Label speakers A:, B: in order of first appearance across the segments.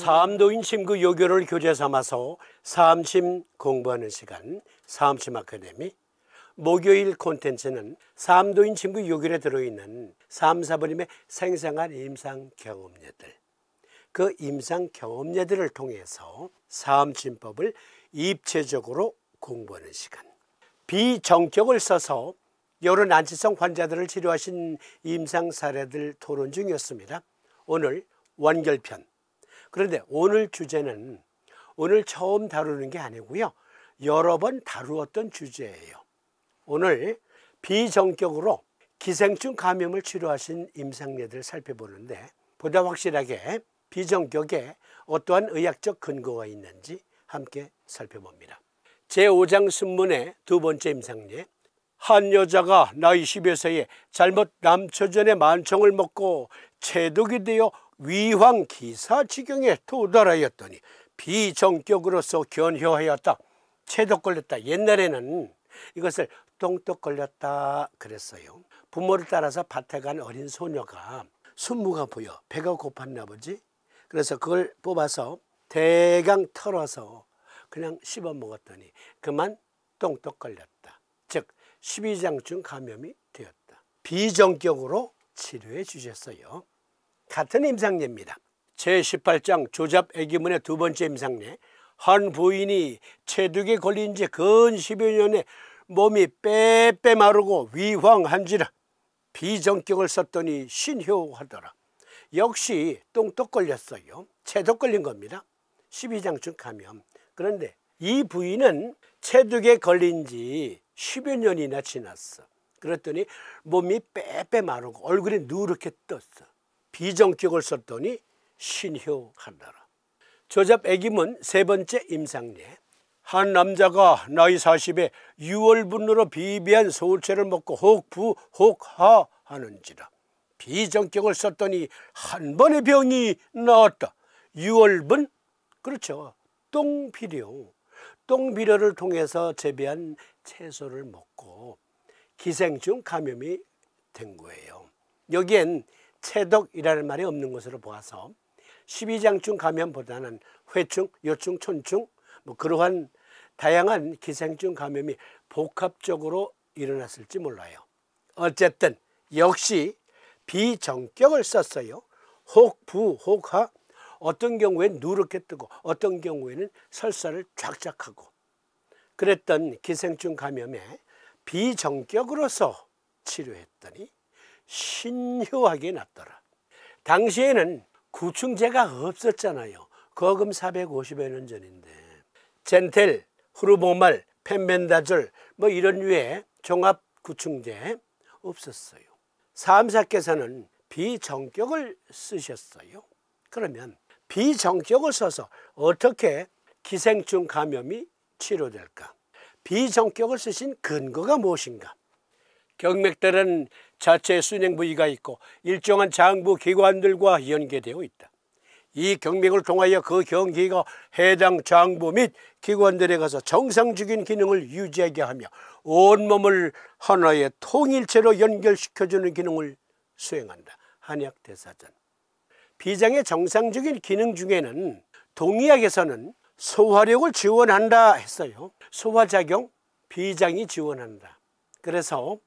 A: 삼도인 침구 요교를 교재 삼아서 삼침 공부하는 시간 삼침 아카데미. 목요일 콘텐츠는 삼도인 침구 요결에 들어있는 삼사부님의 생생한 임상 경험례들, 그 임상 경험례들을 통해서 삼침법을 입체적으로 공부하는 시간. 비정격을 써서 여러 난치성 환자들을 치료하신 임상 사례들 토론 중이었습니다. 오늘 완결편. 그런데 오늘 주제는 오늘 처음 다루는 게 아니고요, 여러 번 다루었던 주제예요. 오늘 비정격으로 기생충 감염을 치료하신 임상례들 살펴보는데, 보다 확실하게 비정격에 어떠한 의학적 근거가 있는지 함께 살펴봅니다. 제5장 순문의 두 번째 임상례. 한 여자가 나이 10여세에 잘못 남처전의 만청을 먹고 체독이 되어 위황기사지경에 도달하였더니 비정격으로서 견효하였다. 체독 걸렸다. 옛날에는 이것을 똥떡 걸렸다 그랬어요. 부모를 따라서 밭에 간 어린 소녀가 순무가 보여 배가 고팠나 보지. 그래서 그걸 뽑아서 대강 털어서 그냥 씹어 먹었더니 그만 똥떡 걸렸다. 즉 12장증 감염이 되었다. 비정격으로 치료해 주셨어요. 같은 임상례입니다. 제18장 조잡애기문의 두 번째 임상례. 한 부인이 체독에 걸린 지 근 10여 년에 몸이 빼빼 마르고 위황한지라 비정격을 썼더니 신효하더라. 역시 똥떡 걸렸어요. 체독 걸린 겁니다. 12장증 감염. 그런데 이 부인은 체독에 걸린 지 10여 년이나 지났어. 그랬더니 몸이 빼빼 마르고 얼굴이 누렇게 떴어. 비정격을 썼더니 신효하더라. 조잡애기문 세 번째 임상례. 한 남자가 나이 40에 유월분으로 비비한 소체를 먹고 혹부 혹하 하는지라 비정격을 썼더니 한 번의 병이 나았다. 유월분? 그렇죠. 똥비료. 똥비료를 통해서 재배한 채소를 먹고 기생충 감염이 된 거예요. 여기엔 체독이라는 말이 없는 것으로 보아서 12장증 감염보다는 회충, 요충, 촌충 그러한 다양한 기생충 감염이 복합적으로 일어났을지 몰라요. 어쨌든 역시 비정격을 썼어요. 혹부, 혹하. 어떤 경우에는 누렇게 뜨고 어떤 경우에는 설사를 쫙쫙하고 그랬던 기생충 감염에 비정격으로서 치료했더니 신효하게 낫더라. 당시에는 구충제가 없었잖아요. 거금 450여 년 전인데 젠텔, 후르보말, 펜벤다졸 이런 류의 종합 구충제 없었어요. 사암사께서는 비정격을 쓰셨어요. 그러면 비정격을 써서 어떻게 기생충 감염이 치료될까? 비정격을 쓰신 근거가 무엇인가? 경맥들은 자체 순행 부위가 있고 일정한 장부 기관들과 연계되어 있다. 이 경맥을 통하여 그 경기가 해당 장부 및 기관들에 가서 정상적인 기능을 유지하게 하며 온몸을 하나의 통일체로 연결시켜주는 기능을 수행한다. 한약대사전. 비장의 정상적인 기능 중에는 동의학에서는 소화력을 지원한다 했어요. 소화작용, 비장이 지원한다. 그래서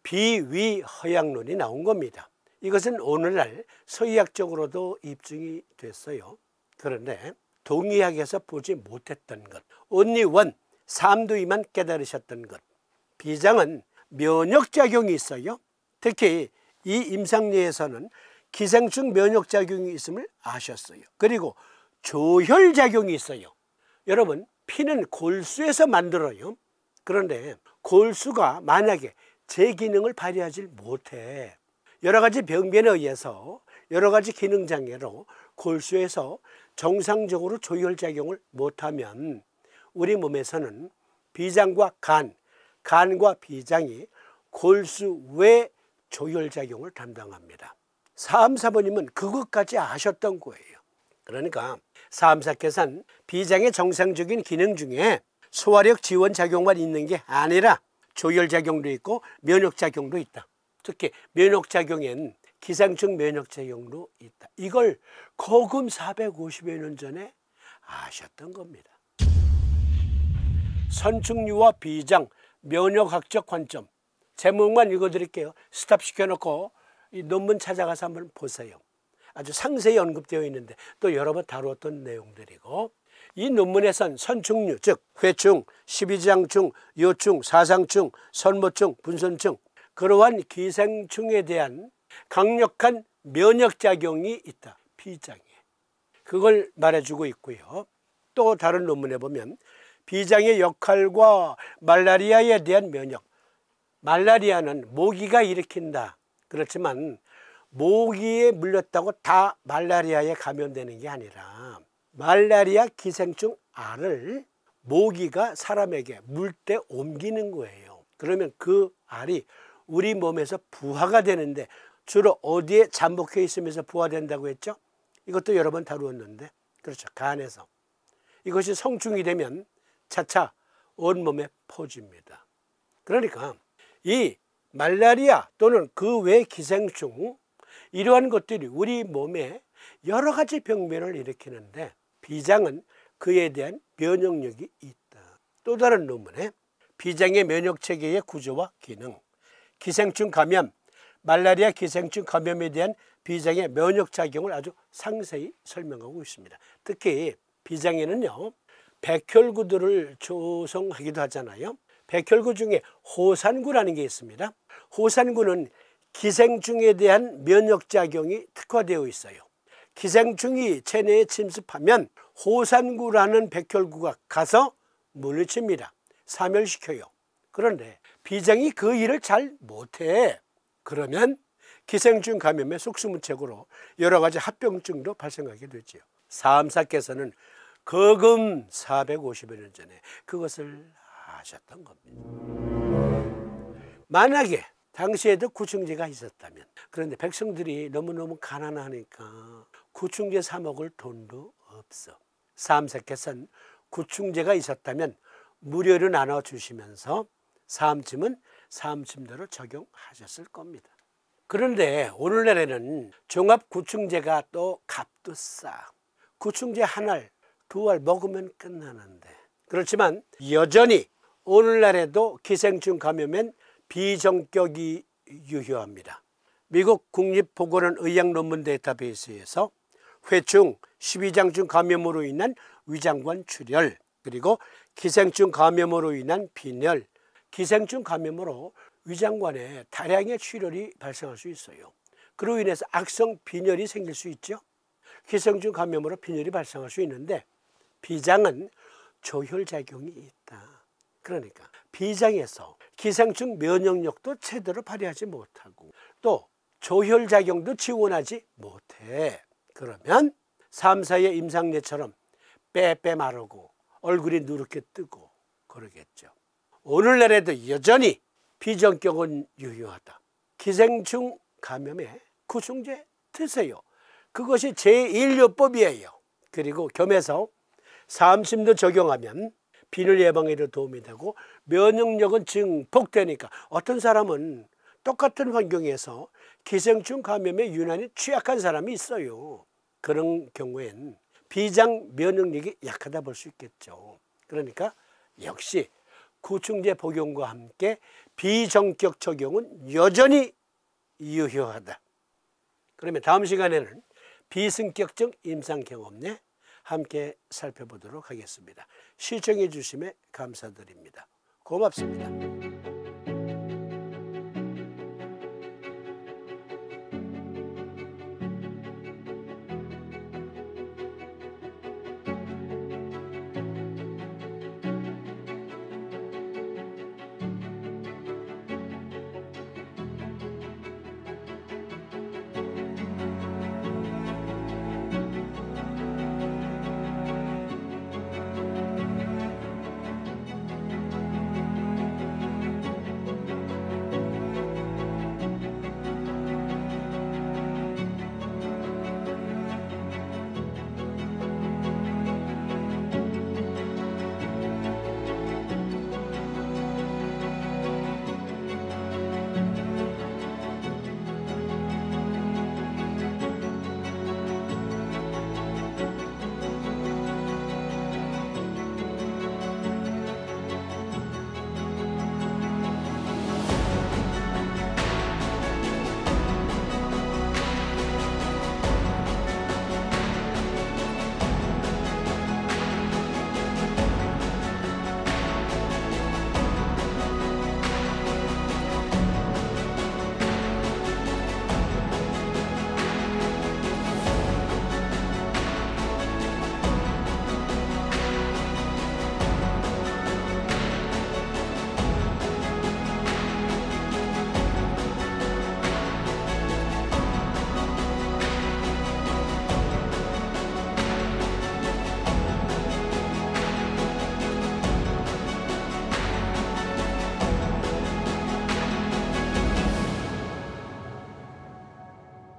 A: 비위허약론이 나온 겁니다. 이것은 오늘날 서의학적으로도 입증이 됐어요. 그런데 동의학에서 보지 못했던 것, only one, 삼두이만 깨달으셨던 것. 비장은 면역작용이 있어요. 특히 이 임상례에서는 기생충 면역작용이 있음을 아셨어요. 그리고 조혈작용이 있어요. 여러분, 피는 골수에서 만들어요. 그런데 골수가 만약에 제 기능을 발휘하지 못해 여러 가지 병변에 의해서 여러 가지 기능장애로 골수에서 정상적으로 조혈작용을 못하면 우리 몸에서는 비장과 간과 비장이 골수 외 조혈작용을 담당합니다. 사암사부님은 그것까지 아셨던 거예요. 그러니까 사암사께서는 비장의 정상적인 기능 중에 소화력 지원 작용만 있는 게 아니라 조혈작용도 있고 면역작용도 있다. 특히 면역작용엔 기생충 면역작용도 있다. 이걸 거금 450여 년 전에 아셨던 겁니다. 선충류와 비장, 면역학적 관점. 제목만 읽어드릴게요. 스탑 시켜놓고 이 논문 찾아가서 한번 보세요. 아주 상세히 언급되어 있는데 또 여러 번 다루었던 내용들이고, 이 논문에선 선충류, 즉 회충, 십이지장충, 요충, 사상충, 선모충, 분선충, 그러한 기생충에 대한 강력한 면역작용이 있다. 비장에. 그걸 말해주고 있고요. 또 다른 논문에 보면 비장의 역할과 말라리아에 대한 면역. 말라리아는 모기가 일으킨다. 그렇지만 모기에 물렸다고 다 말라리아에 감염되는 게 아니라 말라리아 기생충 알을 모기가 사람에게 물 때 옮기는 거예요. 그러면 그 알이 우리 몸에서 부화가 되는데 주로 어디에 잠복해 있으면서 부화된다고 했죠? 이것도 여러 번 다루었는데, 그렇죠, 간에서. 이것이 성충이 되면 차차 온몸에 퍼집니다. 그러니까 이 말라리아 또는 그 외 기생충, 이러한 것들이 우리 몸에 여러 가지 병변을 일으키는데 비장은 그에 대한 면역력이 있다. 또 다른 논문에 비장의 면역체계의 구조와 기능, 기생충 감염, 말라리아 기생충 감염에 대한 비장의 면역작용을 아주 상세히 설명하고 있습니다. 특히 비장에는요, 백혈구들을 조성하기도 하잖아요. 백혈구 중에 호산구라는 게 있습니다. 호산구는 기생충에 대한 면역작용이 특화되어 있어요. 기생충이 체내에 침습하면 호산구라는 백혈구가 가서 물리칩니다. 사멸시켜요. 그런데 비장이 그 일을 잘 못해. 그러면 기생충 감염의 속수무책으로 여러 가지 합병증도 발생하게 되죠. 사암사께서는 거금 450여 년 전에 그것을 하셨던 겁니다. 만약에 당시에도 구충제가 있었다면, 그런데 백성들이 너무너무 가난하니까 구충제 사 먹을 돈도 없어. 사암사께서는 구충제가 있었다면 무료로 나눠주시면서 사암침은 사암침대로 적용하셨을 겁니다. 그런데 오늘날에는 종합구충제가 또 값도 싸. 구충제 한 알, 두 알 먹으면 끝나는데, 그렇지만 여전히 오늘날에도 기생충 감염엔 비정격이 유효합니다. 미국 국립보건원의학 논문 데이터베이스에서 회충, 십이장충 감염으로 인한 위장관 출혈, 그리고 기생충 감염으로 인한 빈혈, 기생충 감염으로 위장관에 다량의 출혈이 발생할 수 있어요. 그로 인해서 악성 빈혈이 생길 수 있죠. 기생충 감염으로 빈혈이 발생할 수 있는데 비장은 조혈작용이 있다. 그러니까 비장에서 기생충 면역력도 제대로 발휘하지 못하고 또 조혈작용도 지원하지 못해. 그러면 삼사의 임상례처럼 빼빼 마르고 얼굴이 누렇게 뜨고 그러겠죠. 오늘날에도 여전히 비정격은 유효하다. 기생충 감염에 구충제 드세요. 그것이 제1요법이에요. 그리고 겸해서 사암침도 적용하면 빈혈 예방에도 도움이 되고 면역력은 증폭되니까 어떤 사람은 똑같은 환경에서 기생충 감염에 유난히 취약한 사람이 있어요. 그런 경우엔 비장 면역력이 약하다 볼 수 있겠죠. 그러니까 역시 구충제 복용과 함께 비정격 적용은 여전히 유효하다. 그러면 다음 시간에는 비승격증 임상경험례 함께 살펴보도록 하겠습니다. 시청해 주심에 감사드립니다. 고맙습니다.